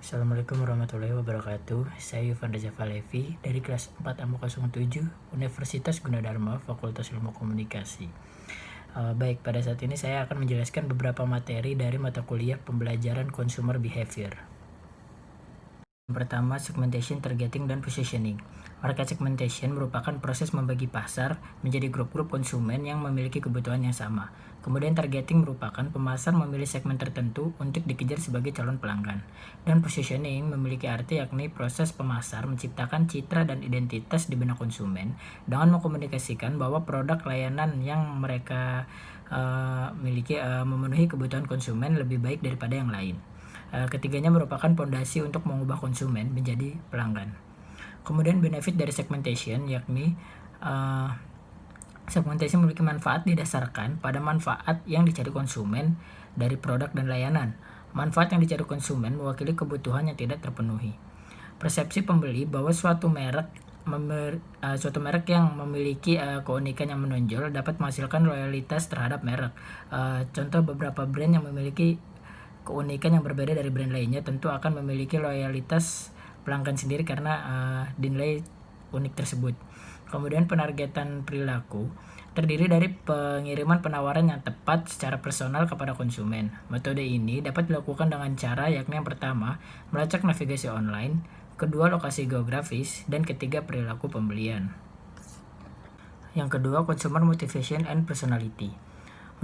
Assalamualaikum warahmatullahi wabarakatuh. Saya Yufan Reza Levi dari kelas 4 AMO 07 Universitas Gunadarma Fakultas Ilmu Komunikasi. Baik, pada saat ini saya akan menjelaskan beberapa materi dari mata kuliah pembelajaran Consumer Behavior. Pertama, segmentation, targeting, dan positioning. Market segmentation merupakan proses membagi pasar menjadi grup-grup konsumen yang memiliki kebutuhan yang sama. Kemudian targeting merupakan pemasar memilih segmen tertentu untuk dikejar sebagai calon pelanggan. Dan positioning memiliki arti yakni proses pemasar menciptakan citra dan identitas di benak konsumen dengan mengkomunikasikan bahwa produk layanan yang mereka miliki memenuhi kebutuhan konsumen lebih baik daripada yang lain. Ketiganya merupakan fondasi untuk mengubah konsumen menjadi pelanggan. Kemudian benefit dari segmentation yakni segmentasi memiliki manfaat didasarkan pada manfaat yang dicari konsumen dari produk dan layanan. Manfaat yang dicari konsumen mewakili kebutuhan yang tidak terpenuhi. Persepsi pembeli bahwa suatu merek yang memiliki keunikan yang menonjol dapat menghasilkan loyalitas terhadap merek. Contoh beberapa brand yang memiliki keunikan yang berbeda dari brand lainnya tentu akan memiliki loyalitas pelanggan sendiri karena dinilai unik tersebut. Kemudian penargetan perilaku terdiri dari pengiriman penawaran yang tepat secara personal kepada konsumen. Metode ini dapat dilakukan dengan cara yakni yang pertama, melacak navigasi online, kedua lokasi geografis, dan ketiga perilaku pembelian. Yang kedua, consumer motivation and personality.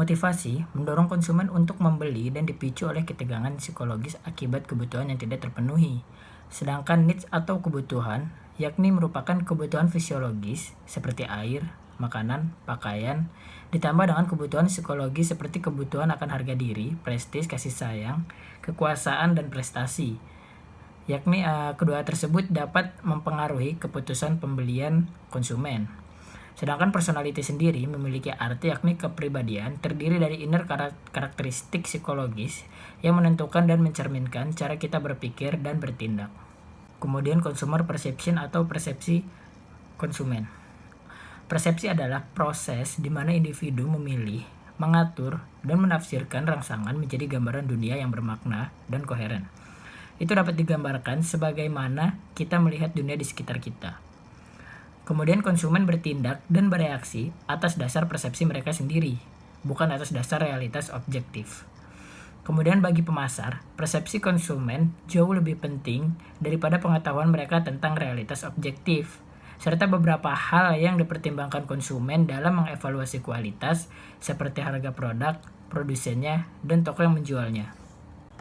Motivasi mendorong konsumen untuk membeli dan dipicu oleh ketegangan psikologis akibat kebutuhan yang tidak terpenuhi. Sedangkan needs atau kebutuhan yakni merupakan kebutuhan fisiologis seperti air, makanan, pakaian, ditambah dengan kebutuhan psikologis seperti kebutuhan akan harga diri, prestis, kasih sayang, kekuasaan, dan prestasi. Yakni kedua tersebut dapat mempengaruhi keputusan pembelian konsumen. Sedangkan personality sendiri memiliki arti yakni kepribadian terdiri dari inner karakteristik psikologis yang menentukan dan mencerminkan cara kita berpikir dan bertindak. Kemudian consumer perception atau persepsi konsumen. Persepsi adalah proses di mana individu memilih, mengatur, dan menafsirkan rangsangan menjadi gambaran dunia yang bermakna dan koheren. Itu dapat digambarkan sebagaimana kita melihat dunia di sekitar kita. Kemudian konsumen bertindak dan bereaksi atas dasar persepsi mereka sendiri, bukan atas dasar realitas objektif. Kemudian bagi pemasar, persepsi konsumen jauh lebih penting daripada pengetahuan mereka tentang realitas objektif, serta beberapa hal yang dipertimbangkan konsumen dalam mengevaluasi kualitas seperti harga produk, produsennya, dan toko yang menjualnya.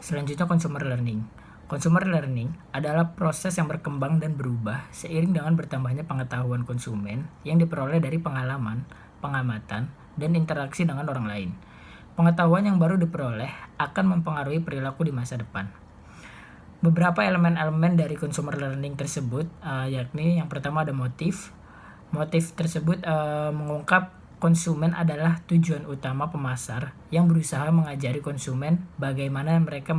Selanjutnya consumer learning. Consumer learning adalah proses yang berkembang dan berubah seiring dengan bertambahnya pengetahuan konsumen yang diperoleh dari pengalaman, pengamatan, dan interaksi dengan orang lain. Pengetahuan yang baru diperoleh akan mempengaruhi perilaku di masa depan. Beberapa elemen-elemen dari consumer learning tersebut yakni yang pertama ada motif. Motif tersebut mengungkap konsumen adalah tujuan utama pemasar yang berusaha mengajari konsumen bagaimana mereka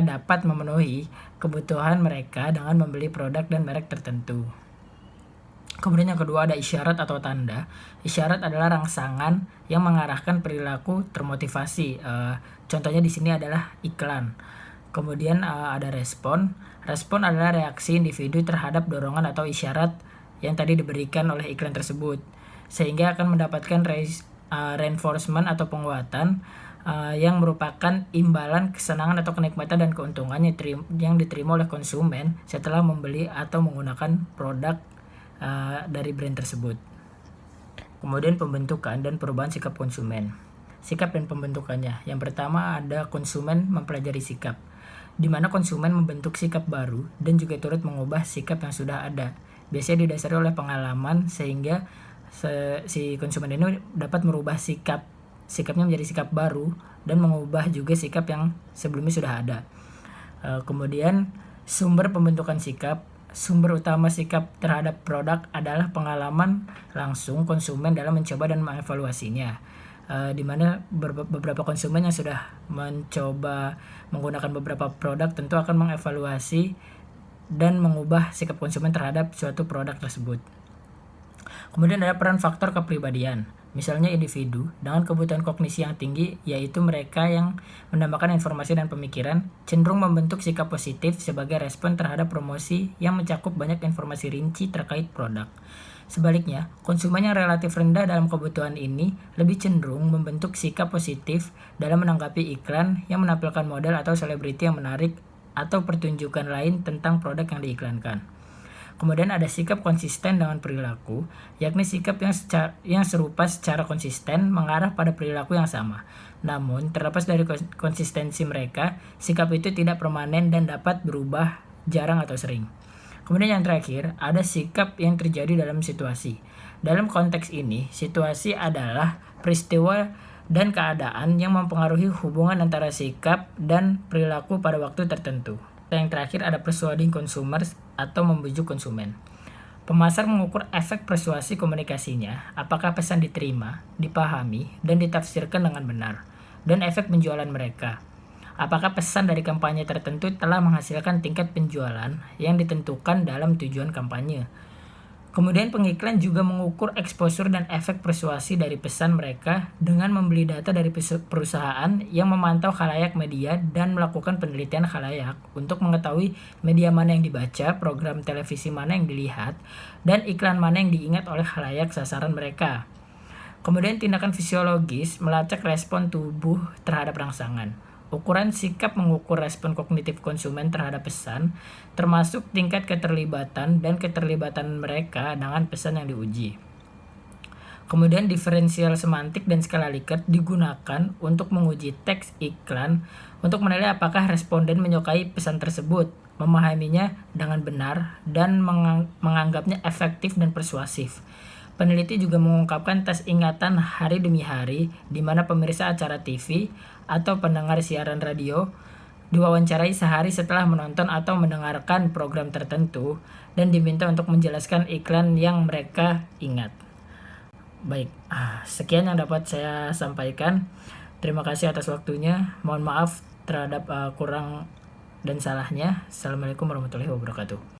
dapat memenuhi kebutuhan mereka dengan membeli produk dan merek tertentu. Kemudian yang kedua ada isyarat atau tanda. Isyarat adalah rangsangan yang mengarahkan perilaku termotivasi. Contohnya di sini adalah iklan. Kemudian ada respon. Respon adalah reaksi individu terhadap dorongan atau isyarat yang tadi diberikan oleh iklan tersebut, sehingga akan mendapatkan reinforcement atau penguatan yang merupakan imbalan kesenangan atau kenikmatan dan keuntungan yang diterima oleh konsumen setelah membeli atau menggunakan produk dari brand tersebut. Kemudian pembentukan dan perubahan sikap konsumen. Sikap dan pembentukannya. Yang pertama ada konsumen mempelajari sikap, di mana konsumen membentuk sikap baru dan juga turut mengubah sikap yang sudah ada. Biasanya didasari oleh pengalaman sehingga si konsumen ini dapat merubah sikapnya menjadi sikap baru dan mengubah juga sikap yang sebelumnya sudah ada. Kemudian sumber pembentukan sikap. Sumber utama sikap terhadap produk adalah pengalaman langsung konsumen dalam mencoba dan mengevaluasinya. Di mana beberapa konsumen yang sudah mencoba menggunakan beberapa produk tentu akan mengevaluasi dan mengubah sikap konsumen terhadap suatu produk tersebut. Kemudian ada peran faktor kepribadian. Misalnya individu dengan kebutuhan kognisi yang tinggi, yaitu mereka yang menambahkan informasi dan pemikiran, cenderung membentuk sikap positif sebagai respon terhadap promosi yang mencakup banyak informasi rinci terkait produk. Sebaliknya, konsumen yang relatif rendah dalam kebutuhan ini lebih cenderung membentuk sikap positif dalam menanggapi iklan yang menampilkan model atau selebriti yang menarik atau pertunjukan lain tentang produk yang diiklankan. Kemudian ada sikap konsisten dengan perilaku, yakni sikap yang serupa secara konsisten mengarah pada perilaku yang sama. Namun, terlepas dari konsistensi mereka, sikap itu tidak permanen dan dapat berubah jarang atau sering. Kemudian yang terakhir, ada sikap yang terjadi dalam situasi. Dalam konteks ini, situasi adalah peristiwa dan keadaan yang mempengaruhi hubungan antara sikap dan perilaku pada waktu tertentu. Yang terakhir ada persuading consumers atau membujuk konsumen. Pemasar mengukur efek persuasi komunikasinya, apakah pesan diterima, dipahami, dan ditafsirkan dengan benar, dan efek penjualan mereka. Apakah pesan dari kampanye tertentu telah menghasilkan tingkat penjualan yang ditentukan dalam tujuan kampanye. Kemudian pengiklan juga mengukur exposure dan efek persuasi dari pesan mereka dengan membeli data dari perusahaan yang memantau khalayak media dan melakukan penelitian khalayak untuk mengetahui media mana yang dibaca, program televisi mana yang dilihat, dan iklan mana yang diingat oleh khalayak sasaran mereka. Kemudian tindakan fisiologis melacak respon tubuh terhadap rangsangan. Ukuran sikap mengukur respon kognitif konsumen terhadap pesan, termasuk tingkat keterlibatan dan keterlibatan mereka dengan pesan yang diuji. Kemudian diferensial semantik dan skala Likert digunakan untuk menguji teks iklan untuk menilai apakah responden menyukai pesan tersebut, memahaminya dengan benar, dan menganggapnya efektif dan persuasif. Peneliti juga mengungkapkan tes ingatan hari demi hari, di mana pemirsa acara TV atau pendengar siaran radio diwawancarai sehari setelah menonton atau mendengarkan program tertentu dan diminta untuk menjelaskan iklan yang mereka ingat. Baik, sekian yang dapat saya sampaikan. Terima kasih atas waktunya. Mohon maaf terhadap kurang dan salahnya. Assalamualaikum warahmatullahi wabarakatuh.